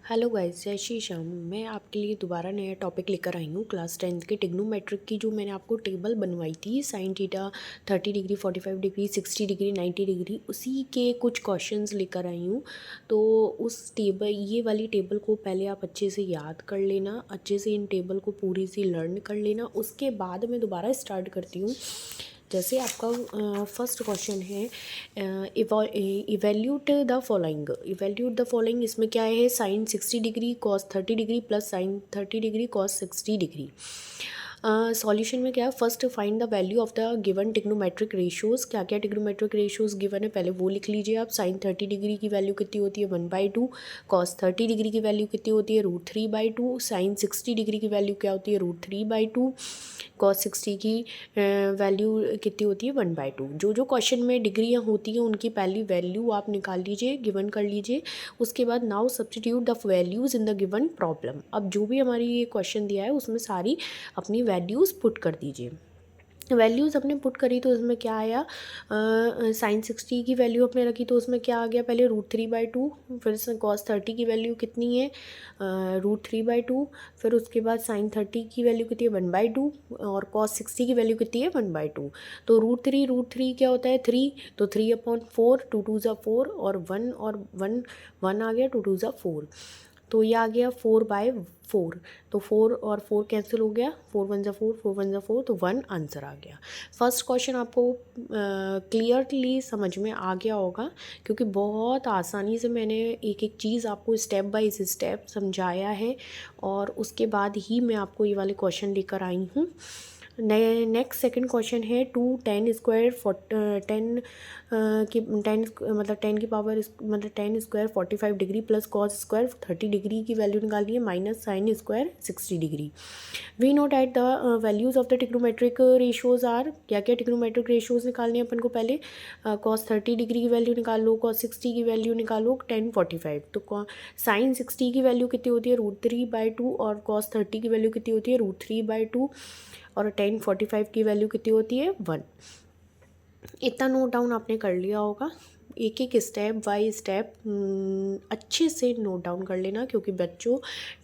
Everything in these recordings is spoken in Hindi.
हेलो गाइस, जय श्री श्याम। मैं आपके लिए दोबारा नया टॉपिक लेकर आई हूँ। क्लास 10th के टिग्नोमेट्रिक की जो मैंने आपको टेबल बनवाई थी, sine theta 30 degree 45 degree 60 degree 90 degree, उसी के कुछ क्वेश्चंस लेकर आई हूँ। तो उस टेबल ये वाली टेबल को पहले आप अच्छे से याद कर लेना, अच्छे से इन टेबल को पूरी सी लर्न कर लेना। उसके बाद मैं दोबारा स्टार्ट करती हूँ। जैसे आपका फर्स्ट क्वेश्चन है, इवेल्यूट द फॉलोइंग। इसमें क्या है, sine 60 degree cos 30 degree plus sine 30 degree cos 60 degree. Solution में क्या है, first find the value of the given trigonometric ratios. क्या क्या टिग्नोमेट्रिक रेशियोज़ गिवन है पहले वो लिख लीजिए आप। साइन 30 डिग्री की वैल्यू कितनी होती है 1/2, कॉस 30 डिग्री की वैल्यू कितनी होती है √3/2, साइन 60 डिग्री की वैल्यू क्या होती है √3/2, कॉस 60 की वैल्यू कितनी होती है 1/2। जो जो क्वेश्चन में डिग्रियाँ होती हैं उनकी पहली वैल्यू आप निकाल लीजिए, गिवन कर लीजिए। उसके बाद now substitute the values in the given problem. अब जो भी हमारी ये क्वेश्चन दिया है उसमें सारी अपनी वैल्यूज़ पुट कर दीजिए। वैल्यूज़ अपने पुट करी तो उसमें क्या आया, साइन 60 की वैल्यू अपने रखी तो उसमें क्या आ गया, पहले √3/2, फिर कॉस 30 की वैल्यू कितनी है √3/2, फिर उसके बाद साइन 30 की वैल्यू कितनी है 1/2 और कॉस 60 की वैल्यू कितनी है 1/2। तो √3 क्या होता है 3, तो 3/4, 2 2 ज़ा 4 और 1 आ गया, 2 2 ज़ा 4, तो ये आ गया 4/4। तो 4 और 4 कैंसिल हो गया, 4 1 ज़ा 4, 4 1 ज़ा 4, तो 1 आंसर आ गया। फर्स्ट क्वेश्चन आपको क्लियरली समझ में आ गया होगा, क्योंकि बहुत आसानी से मैंने एक एक चीज़ आपको स्टेप बाय स्टेप समझाया है और उसके बाद ही मैं आपको ये वाले क्वेश्चन लेकर आई हूँ। नेक्स्ट सेकंड क्वेश्चन है 2 10 स्क्वायर 10 की 10 मतलब 10 की पावर मतलब 10 square 45 degree plus cos square 30 degree की वैल्यू निकालिए minus sine square 60 degree. We note at the values of the trigonometric ratios are. क्या क्या टिग्नोमेट्रिक रेशियोज़ निकालने हैं अपन को, पहले कॉस 30 डिग्री की वैल्यू निकाल लो, कॉस 60 की वैल्यू निकालो 10 45। तो साइन 60 की वैल्यू कितनी होती है √3/2 और कॉस 30 की वैल्यू कितनी होती है √3/2 और 10 45 की वैल्यू कितनी होती है 1। इतना नोट डाउन आपने कर लिया होगा। एक एक स्टेप बाय स्टेप अच्छे से नोट डाउन कर लेना, क्योंकि बच्चों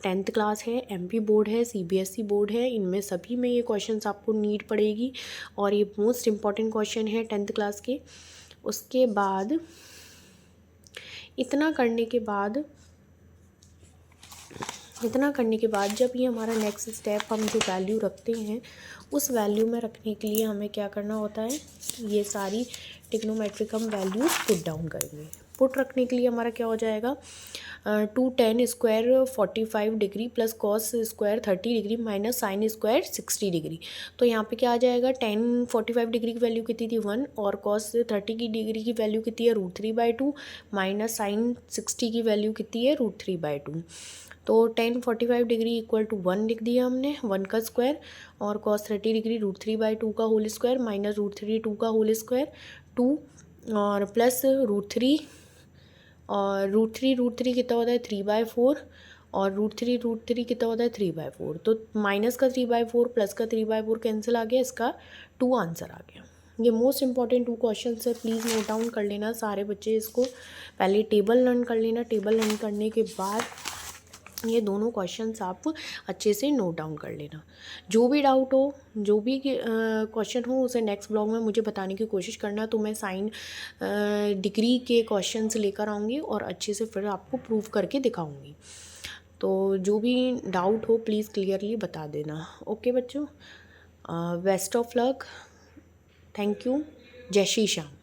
10th क्लास है, MP बोर्ड है, CBSE बोर्ड है, इनमें सभी में ये क्वेश्चंस आपको नीड पड़ेगी और ये मोस्ट इम्पॉर्टेंट क्वेश्चन है 10th क्लास के। उसके बाद इतना करने के बाद जब ये हमारा नेक्स्ट स्टेप हम जो वैल्यू रखते हैं उस वैल्यू में रखने के लिए हमें क्या करना होता है, ये सारी टिग्नोमेट्रिक हम वैल्यूज़ पुट डाउन करेंगे। पुट रखने के लिए हमारा क्या हो जाएगा, 2 10 square 45 degree plus cos square 30 degree minus sine square 60 degree. तो यहाँ पे क्या आ जाएगा, 10 45 डिग्री की वैल्यू कितनी थी 1 और कॉस 30 की डिग्री की वैल्यू कितनी है √3/2 माइनस साइन 60 की वैल्यू कितनी है √3/2। तो 10 45 डिग्री इक्वल टू 1 लिख दिया हमने, 1 का स्क्वायर, और कॉस 30 डिग्री √3/2 का होल स्क्वायर माइनस √3/2 का होल स्क्वायर 2 और प्लस √3 और √3 कितना होता है 3/4 और √3 कितना होता है 3/4। तो माइनस का 3/4 प्लस का 3/4 कैंसिल आ गया, इसका 2 आंसर आ गया। ये मोस्ट इंपॉर्टेंट 2 क्वेश्चन है, प्लीज़ नोट डाउन कर लेना सारे बच्चे। इसको पहले टेबल लर्न कर लेना, टेबल लर्न करने के बाद ये दोनों क्वेश्चंस आप अच्छे से नोट डाउन कर लेना। जो भी डाउट हो, जो भी क्वेश्चन हो, उसे नेक्स्ट ब्लॉग में मुझे बताने की कोशिश करना, तो मैं साइन डिग्री के क्वेश्चंस लेकर आऊँगी और अच्छे से फिर आपको प्रूव करके दिखाऊँगी। तो जो भी डाउट हो प्लीज़ क्लियरली बता देना। ओके बच्चों, best of luck, thank you, जय श्री श्याम।